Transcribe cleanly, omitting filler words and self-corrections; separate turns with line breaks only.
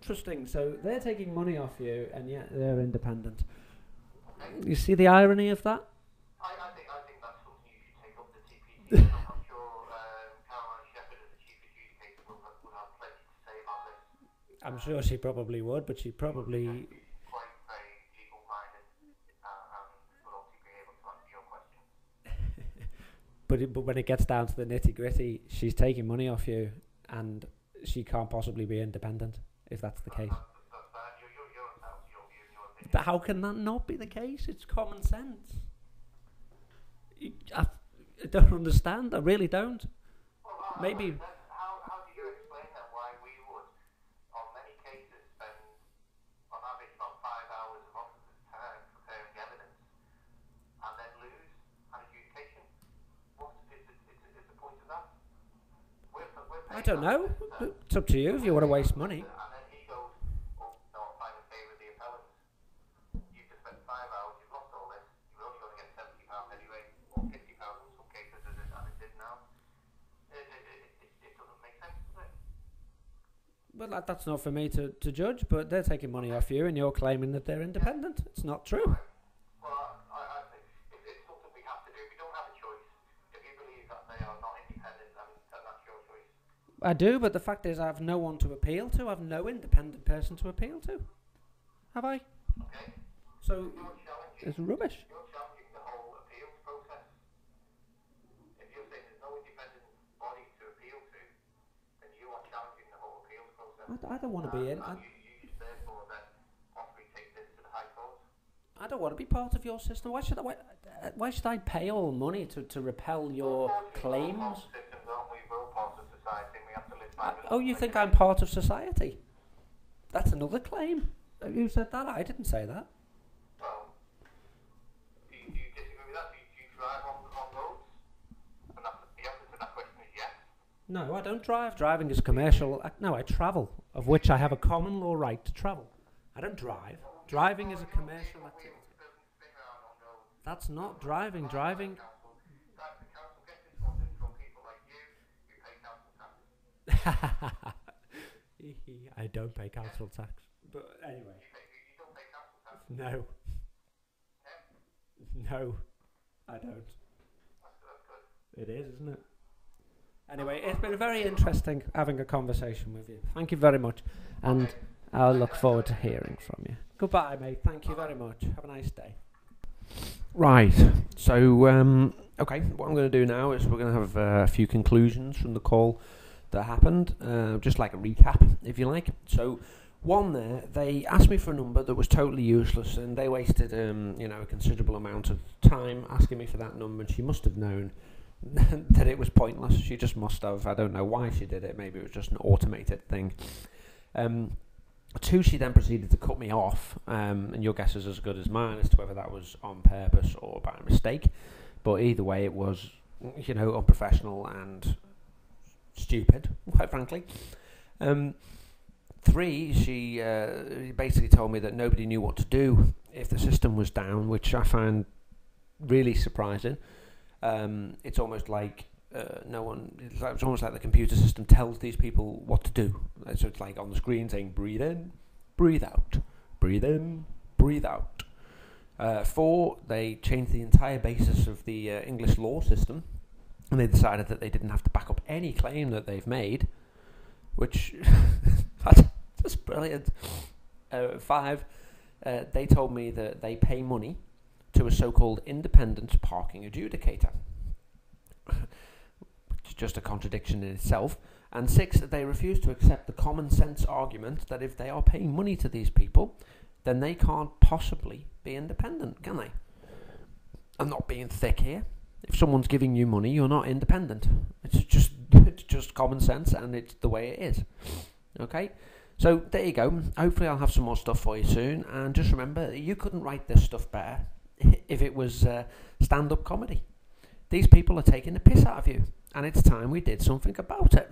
interesting. So they're taking money off you, and yet they're independent. You see the irony of that?
I think that's something you should take up the TPC. I'm sure Caroline Shepherd, as the chief adjudicator, would have plenty to say about this.
I'm sure she probably would, but she probably...
She's quite very legal-minded and would obviously be able to answer your question.
But when it gets down to the nitty-gritty, she's taking money off you, and she can't possibly be independent, if that's the case.
That's fair. You're entitled to your view and your opinion.
But how can that not be the case? It's common sense. I don't understand. I really don't.
Well,
Maybe...
How do you explain that? Why we would, on many cases, spend on average about 5 hours of officers' time preparing evidence and then lose an adjudication? What is the point of that? We're
I don't know. It's up to you if you want to waste money.
And then he goes, oh, no, I'm fine in favour of the appellants. You've just spent 5 hours, you've lost all this, you're only going to get £70 anyway, or £50 in some cases, as it is now. It doesn't make sense, does it?
Well, that's not for me to judge, but they're taking money off you and you're claiming that they're independent. It's not true.
Well, I think it's something we have to do. We don't have a choice. If you believe that they are not independent, then that's your choice.
I do, but the fact is I have no one to appeal to. I have no independent person to appeal to. Have I?
Okay.
So,
You're
it's rubbish.
challenging the whole appeals process. If you're saying there's no independent body to appeal to, then you are challenging the whole appeals process.
I don't want to be in.
And you should therefore then possibly take this to the High Court.
I don't want to be part of your system. Why should I pay all money to repel your claims?
We're all part of systems, aren't we? We're all part of society, and we have to live by the
Oh, you think I'm part of society? That's another claim. You said that? I didn't say that.
Well, do you disagree with that? Do you drive on roads? And the answer to that question is yes.
No, I don't drive. Driving is commercial. No, I travel, of which I have a common law right to travel. I don't drive. Driving is a commercial activity. That's not driving. Driving...
The council gets its funding from people like you who pay council tax.
I don't pay council tax. But anyway.
You don't pay council tax?
No. No, I don't.
That's good.
It is, isn't it? Anyway, it's been very interesting having a conversation with you. Thank you very much. And I'll look forward to hearing from you. Goodbye, mate. Thank you very much. Have a nice day. Right. So, okay, what I'm going to do now is we're going to have a few conclusions from the call that happened. Just like a recap, if you like. So, one there, they asked me for a number that was totally useless, and they wasted, a considerable amount of time asking me for that number, and she must have known that it was pointless. She just must have. I don't know why she did it. Maybe it was just an automated thing. Two, she then proceeded to cut me off, and your guess is as good as mine as to whether that was on purpose or by mistake. But either way, it was, unprofessional and stupid, quite frankly. Three, she basically told me that nobody knew what to do if the system was down, which I find really surprising. It's almost like it's almost like the computer system tells these people what to do. So it's like on the screen saying, breathe in, breathe out, breathe in, breathe out. 4, they changed the entire basis of the English law system, and they decided that they didn't have to back up any claim that they've made, which that's just brilliant. 5, they told me that they pay money to a so-called independent parking adjudicator. Which is just a contradiction in itself. And 6, they refuse to accept the common sense argument that if they are paying money to these people, then they can't possibly be independent, can they? I'm not being thick here. If someone's giving you money, you're not independent. It's just common sense, and it's the way it is. Okay? So there you go. Hopefully I'll have some more stuff for you soon. And just remember, you couldn't write this stuff better if it was stand-up comedy. These people are taking the piss out of you, and it's time we did something about it.